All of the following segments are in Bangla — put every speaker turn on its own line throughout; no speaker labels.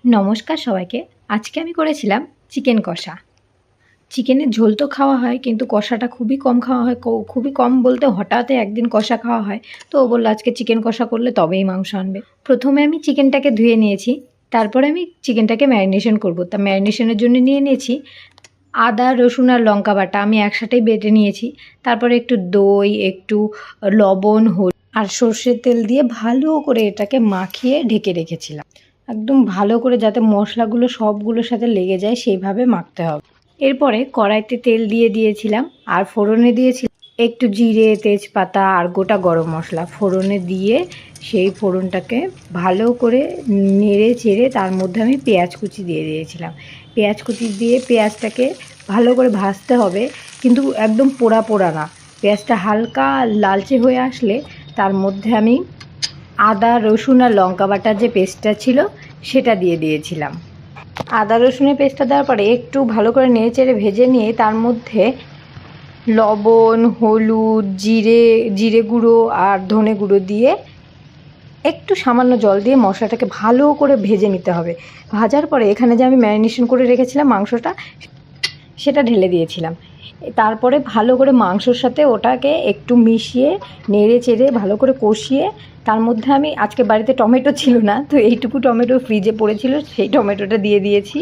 নমস্কার সবাইকে। আজকে আমি করেছিলাম চিকেন কষা। চিকেনের ঝোল তো খাওয়া হয়, কিন্তু কষাটা খুবই কম খাওয়া হয়। খুবই কম বলতে হঠাৎ একদিন কষা খাওয়া হয়। তো ও বলল আজকে চিকেন কষা করলে তবেই মাংস আনবে। প্রথমে আমি চিকেনটাকে ধুয়ে নিয়েছি, তারপরে আমি চিকেনটাকে ম্যারিনেশন করব। তা ম্যারিনেশনের জন্য নিয়ে নিয়েছি আদা, রসুন আর লঙ্কা বাটা। আমি একসাথেই বেটে নিয়েছি। তারপরে একটু দই, একটু লবণ, হলুদ আর সর্ষের তেল দিয়ে ভালো করে এটাকে মাখিয়ে ঢেকে রেখেছিলাম। একদম ভালো করে যাতে মশলাগুলো সবগুলোর সাথে লেগে যায় সেইভাবে মাখতে হবে। এরপরে কড়াইতে তেল দিয়ে দিয়েছিলাম আর ফোড়নে দিয়েছিলাম একটু জিরে, তেজপাতা আর গোটা গরম মশলা। ফোড়নে দিয়ে সেই ফোড়নটাকে ভালো করে নেড়ে চেড়ে তার মধ্যে আমি পেঁয়াজ কুচি দিয়ে দিয়েছিলাম। পেঁয়াজ কুচি দিয়ে পেঁয়াজটাকে ভালো করে ভাজতে হবে, কিন্তু একদম পোড়া পোড়া না। পেঁয়াজটা হালকা লালচে হয়ে আসলে তার মধ্যে আমি আদা, রসুন আর লঙ্কা বাটার যে পেস্টটা ছিল সেটা দিয়ে দিয়েছিলাম। আদা রসুনের পেস্টটা দেওয়ার পরে একটু ভালো করে নেড়ে চেড়ে ভেজে নিয়ে তার মধ্যে লবণ, হলুদ, জিরে গুঁড়ো আর ধনে গুঁড়ো দিয়ে একটু সামান্য জল দিয়ে মশলাটাকে ভালো করে ভেজে নিতে হবে। ভাজার পরে এখানে যে আমি ম্যারিনেশন করে রেখেছিলাম মাংসটা, সেটা ঢেলে দিয়েছিলাম। তারপরে ভালো করে মাংসর সাথে ওটাকে একটু মিশিয়ে নেড়ে চেড়ে ভালো করে কষিয়ে তার মধ্যে আমি আজকে বাড়িতে টমেটো ছিল না, তো এইটুকু টমেটো ফ্রিজে পড়েছিল, সেই টমেটোটা দিয়ে দিয়েছি।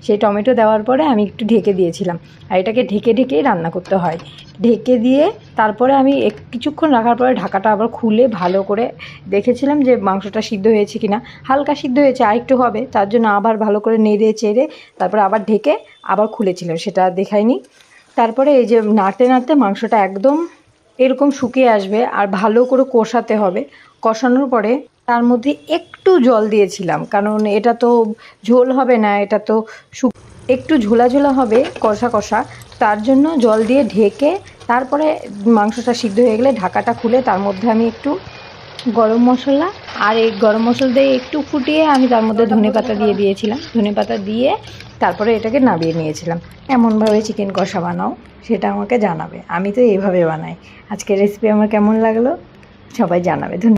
সেই টমেটো দেওয়ার পরে আমি একটু ঢেকে দিয়েছিলাম। আর এটাকে ঢেকে ঢেকেই রান্না করতে হয়। ঢেকে দিয়ে তারপরে আমি কিছুক্ষণ রাখার পরে ঢাকাটা আবার খুলে ভালো করে দেখেছিলাম যে মাংসটা সিদ্ধ হয়েছে কিনা। হালকা সিদ্ধ হয়েছে, আর একটু হবে, তার জন্য আবার ভালো করে নেড়ে চেড়ে তারপরে আবার ঢেকে আবার খুলেছিল, সেটা দেখাইনি। তারপরে এই যে নাড়তে নাড়তে মাংসটা একদম এরকম শুকিয়ে আসবে আর ভালো করে কষাতে হবে। কষানোর পরে তার মধ্যে একটু জল দিয়েছিলাম, কারণ এটা তো ঝোল হবে না, এটা তো একটু ঝোলা ঝোলা হবে, কষা কষা। তার জন্য জল দিয়ে ঢেকে তারপরে মাংসটা সিদ্ধ হয়ে গেলে ঢাকাটা খুলে তার মধ্যে আমি একটু গরম মশলা আর এই গরম মশলা দিয়ে একটু ফুটিয়ে আমি তার মধ্যে ধনেপাতা দিয়ে দিয়েছিলাম। ধনেপাতা দিয়ে তারপরে এটাকে নামিয়ে নিয়েছিলাম। এমনভাবে চিকেন কষা বানাও, সেটা আমাকে জানাবে। আমি তো এইভাবে বানাই। আজকের রেসিপি আমার কেমন লাগলো সবাই জানাবে। ধন্যবাদ।